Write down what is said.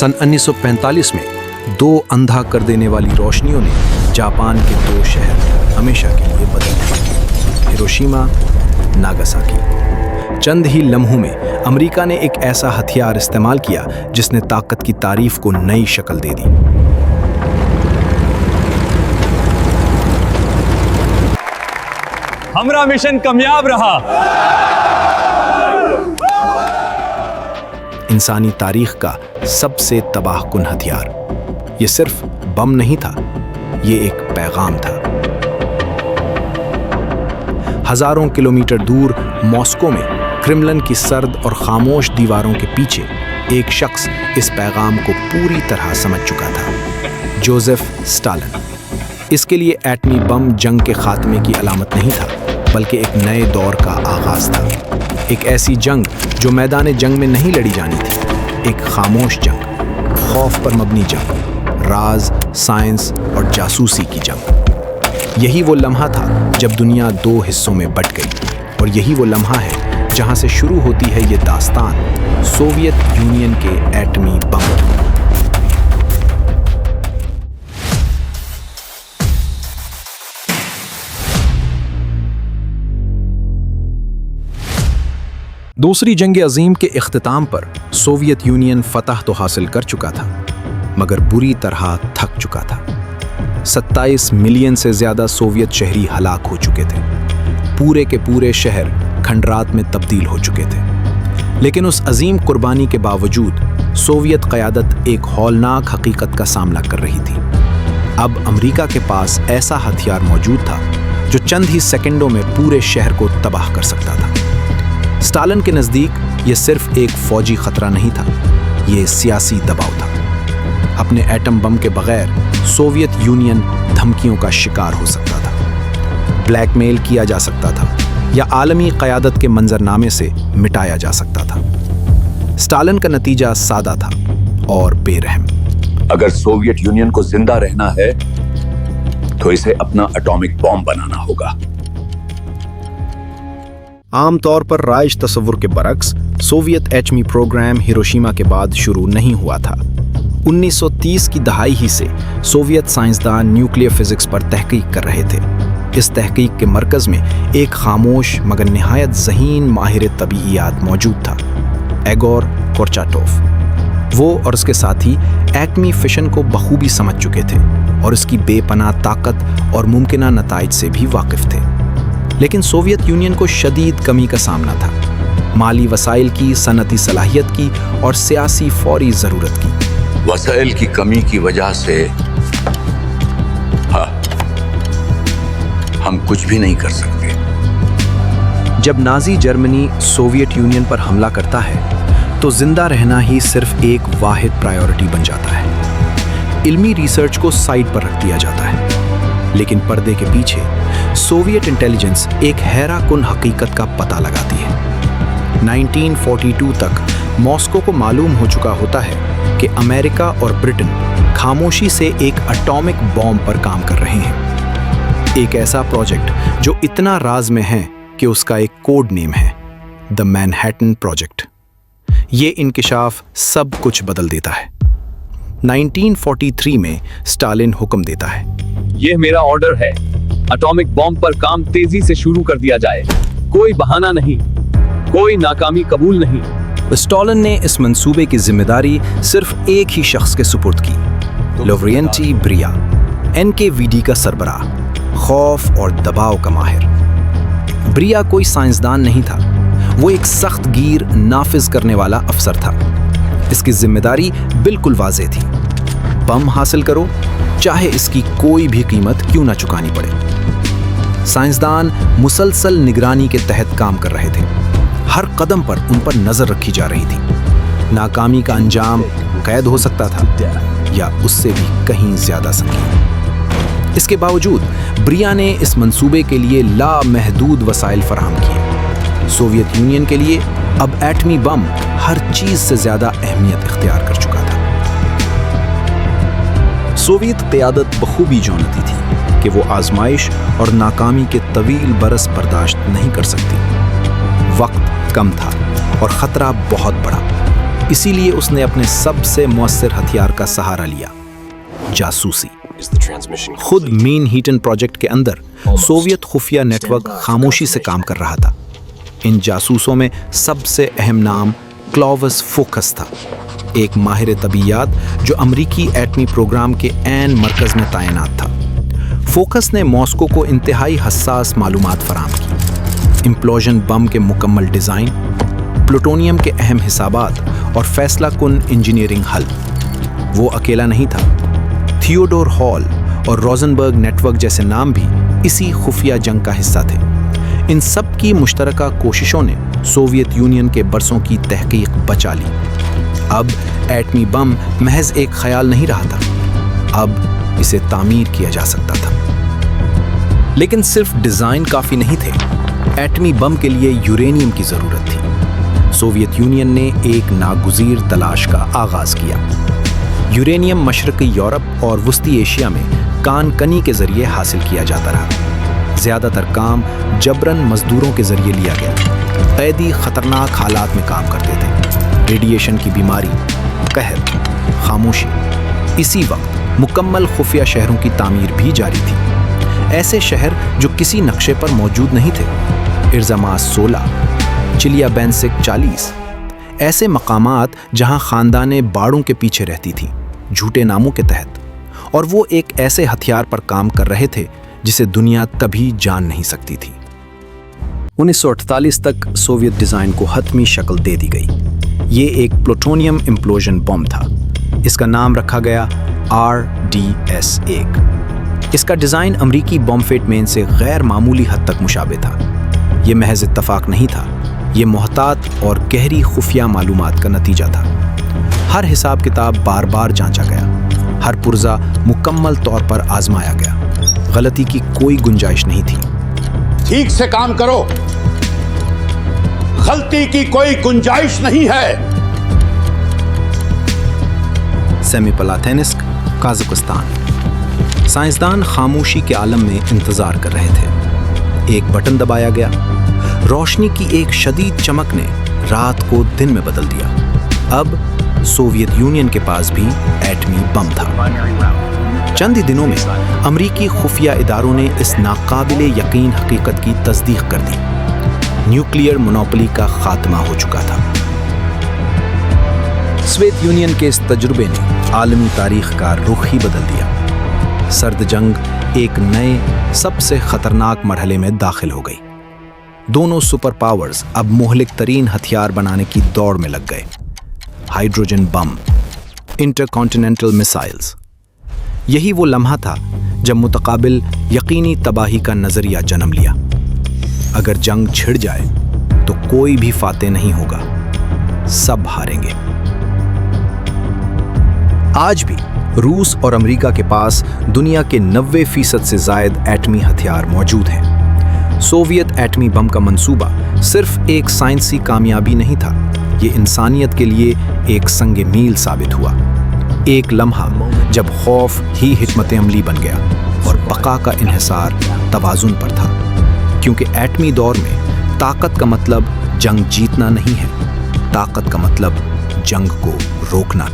सन 1945 में 2 अंधा कर देने वाली रोशनियों ने जापान के 2 शहर हमेशा के लिए बदल दिए, हिरोशिमा, नागासाकी। चंद ही लम्हों में अमेरिका ने एक ऐसा हथियार इस्तेमाल किया जिसने ताकत की तारीफ को नई शक्ल दे दी। हमारा मिशन कामयाब रहा। इंसानी तारीख का सबसे तबाहकुन हथियार। ये सिर्फ बम नहीं था, ये एक पैगाम था। हजारों किलोमीटर दूर मॉस्को में क्रेमलिन की सर्द और खामोश दीवारों के पीछे एक शख्स इस पैगाम को पूरी तरह समझ चुका था, जोसेफ स्टालिन। इसके लिए एटमी बम जंग के खात्मे की अलामत नहीं था, बल्कि एक नए दौर का आगाज था। एक ऐसी जंग जो मैदान जंग में नहीं लड़ी जानी थी, एक खामोश जंग, खौफ पर मबनी जंग, राज, साइंस और जासूसी की जंग। यही वो लम्हा था जब दुनिया 2 हिस्सों में बंट गई, और यही वो लम्हा है जहां से शुरू होती है ये दास्तान सोवियत यूनियन के एटमी बम। दूसरी जंग अजीम के इख्तिताम पर सोवियत यूनियन फतह तो हासिल कर चुका था, मगर बुरी तरह थक चुका था। 27 मिलियन से ज्यादा सोवियत शहरी हलाक हो चुके थे। पूरे के पूरे शहर खंडरात में तब्दील हो चुके थे। लेकिन उस अजीम कुर्बानी के बावजूद सोवियत क़यादत एक हौलनाक हकीकत का सामना कर रही थी। अब अमेरिका के पास ऐसा हथियार मौजूद था जो चंद ही सेकंडों में पूरे शहर को तबाह कर सकता था। स्टालिन के नज़दीक ये सिर्फ एक फौजी खतरा नहीं था, ये सियासी दबाव था। अपने एटम बम के बगैर सोवियत यूनियन धमकियों का शिकार हो सकता था, ब्लैकमेल किया जा सकता था, या आलमी क़यादत के मंजरनामे से मिटाया जा सकता था। स्टालिन का नतीजा सादा था और बेरहम। अगर सोवियत यूनियन को जिंदा रहना है तो इसे अपना एटॉमिक बॉम्ब बनाना होगा। आमतौर पर राइज तस्वुर के बरक्स सोवियत एटमी प्रोग्राम हिरोशिमा के बाद शुरू नहीं हुआ था। 1930 की दहाई ही से सोवियत साइंसदान न्यूक्लियर फिजिक्स पर तहकीक कर रहे थे। इस तहकीक के मरकज में एक खामोश मगर निहायत ज़हीन माहिर तबीयत मौजूद था, एगोर कोरचाटोव। वो और उसके साथी एटमी फिशन को बखूबी समझ चुके थे और इसकी बेपनाह ताकत और मुमकिना नताइज से भी वाकिफ थे। लेकिन सोवियत यूनियन को शदीद कमी का सामना था, माली वसाइल की, सनती सलाहियत की और सियासी फौरी ज़रूरत की। वसाइल की कमी की वजह से हम कुछ भी नहीं कर सकते। जब नाजी जर्मनी सोवियत यूनियन पर हमला करता है तो जिंदा रहना ही सिर्फ एक वाहिद प्रायोरिटी बन जाता है। इल्मी रिसर्च को साइड पर रख दिया जाता है। लेकिन पर्दे के पीछे सोवियत इंटेलिजेंस एक हैराकुन हकीकत का पता लगाती है। 1942 तक मॉस्को को मालूम हो चुका होता है कि अमेरिका और ब्रिटेन खामोशी से एक एटॉमिक बॉम्ब पर काम कर रहे हैं। एक ऐसा प्रोजेक्ट जो इतना राज में है कि उसका एक कोड नेम है, द मैनहट्टन प्रोजेक्ट। ये इंकिशाफ सब कुछ बदल देता है। 1943 में स्टालिन हुक्म देता है, यह मेरा ऑर्डर है, एटॉमिक बॉम्ब पर काम तेजी से शुरू कर दिया जाए। कोई बहाना नहीं, कोई नाकामी कबूल नहीं। स्टालिन ने इस मंसूबे की जिम्मेदारी सिर्फ एक ही शख्स के सुपुर्द की, लावरेंटी ब्रिया, एनकेवीडी का सरबराह, खौफ और दबाव का माहिर। ब्रिया कोई साइंसदान नहीं था, वो एक सख्त गिर नाफिज करने वाला अफसर था। इसकी जिम्मेदारी बिल्कुल वाज़ेह थी, बम हासिल करो, चाहे इसकी कोई भी कीमत क्यों ना चुकानी पड़े। साइंसदान मुसलसल निगरानी के तहत काम कर रहे थे। हर कदम पर उन पर नजर रखी जा रही थी। नाकामी का अंजाम कैद हो सकता था या उससे भी कहीं ज्यादा संगीन। इसके बावजूद ब्रिया ने इस मंसूबे के लिए लामहदूद वसाइल फराहम किए। सोवियत यूनियन के लिए अब एटमी बम हर चीज से ज्यादा अहमियत इख्तियार कर चुका था। सोवियत क़यादत बखूबी जानती थी कि वो आजमाइश और नाकामी के तवील बरस बर्दाश्त नहीं कर सकती। वक्त कम था और खतरा बहुत बड़ा। इसीलिए उसने अपने सबसे मुअस्सिर हथियार का सहारा लिया, जासूसी। खुद मीन हीटन प्रोजेक्ट के अंदर सोवियत खुफिया नेटवर्क खामोशी से काम कर रहा था। इन जासूसों में सबसे अहम नाम क्लॉवस फोकस था, एक माहिर तबीयात जो अमरीकी एटमी प्रोग्राम के ऐन मरकज में तैनात था। फोकस ने मॉस्को को इंतहाई हसास मालूमात फराहम की, इम्प्लोजन बम के मुकम्मल डिज़ाइन, प्लूटोनियम के अहम हिसाबात और फैसला कुन इंजीनियरिंग हल। वो अकेला नहीं था, थियोडोर हॉल और रोजनबर्ग नेटवर्क जैसे नाम भी इसी खुफिया जंग का हिस्सा थे। इन सब की मुश्तरका कोशिशों ने सोवियत यूनियन के बरसों की तहकीक बचा ली। अब एटमी बम महज एक ख्याल नहीं रहा था, अब इसे तामीर किया जा सकता था। लेकिन सिर्फ डिज़ाइन काफ़ी नहीं थे, एटमी बम के लिए यूरेनियम की ज़रूरत थी। सोवियत यूनियन ने एक नागुज़ीर तलाश का आगाज़ किया। यूरेनियम मशरक़ी यूरोप और वस्ती एशिया में कान कनी के ज़रिए हासिल किया जाता रहा। ज़्यादातर काम जबरन मज़दूरों के ज़रिए लिया गया। कैदी ख़तरनाक हालात में काम करते थे, रेडिएशन की बीमारी, कहर, खामोशी। इसी वक्त मुकम्मल खुफिया शहरों की तामीर भी जारी थी। ऐसे शहर जो किसी नक्शे पर मौजूद नहीं थे, इर्ज़मास 16, चिलियाबेंसिक 40, ऐसे मकामात जहां ख़ानदानें बाड़ों के पीछे रहती थीं, झूठे नामों के तहत, और वो एक ऐसे हथियार पर काम कर रहे थे जिसे दुनिया कभी जान नहीं सकती थी। 1948 तक सोवियत डिज़ाइन को हतमी शक्ल दे दी गई। ये एक प्लूटोनियम इम्प्लोजन बम था। इसका नाम रखा गया RDS-1। इसका डिज़ाइन अमरीकी बॉम्बफेट से गैर मामूली हद तक मुशाबे था। ये महज इत्तफाक नहीं था, ये मोहतात और गहरी खुफिया मालूमात का नतीजा था। हर हिसाब किताब बार बार जांचा गया, हर पुर्जा मुकम्मल तौर पर आजमाया गया। गलती की कोई गुंजाइश नहीं थी। ठीक से काम करो, गलती की कोई गुंजाइश नहीं है। सेमीपलाथेनिस्क, काज़ाकिस्तान। साइंसदान खामोशी के आलम में इंतजार कर रहे थे। एक बटन दबाया गया, रोशनी की एक शदीद चमक ने रात को दिन में बदल दिया। अब सोवियत यूनियन के पास भी एटमी बम था। चंद ही दिनों में अमरीकी खुफिया इदारों ने इस नाकाबिले यकीन हकीकत की तस्दीक कर दी। न्यूक्लियर मोनोपोली का खात्मा हो चुका था। सोवियत यूनियन के इस तजुर्बे ने आलमी तारीख का रुख ही बदल दिया। सर्द जंग एक नए सबसे खतरनाक मरहले में दाखिल हो गई। दोनों सुपर पावर्स अब मुहलिक तरीन हथियार बनाने की दौड़ में लग गए। Hydrogen bomb, intercontinental missiles. यही वो लम्हा था जब मुतकाबिल यकीनी तबाही का नजरिया जन्म लिया। अगर जंग छिड़ जाए तो कोई भी फातेह नहीं होगा, सब हारेंगे। आज भी रूस और अमेरिका के पास दुनिया के 90% से जायद एटमी हथियार मौजूद हैं। सोवियत एटमी बम का मंसूबा सिर्फ एक साइंसी कामयाबी नहीं था, ये इंसानियत के लिए एक संगे मील साबित हुआ। एक लम्हा जब खौफ ही हिकमत अमली बन गया और बका का इन्हिसार तवाज़ुन पर था। क्योंकि एटमी दौर में ताकत का मतलब जंग जीतना नहीं है, ताकत का मतलब जंग को रोकना।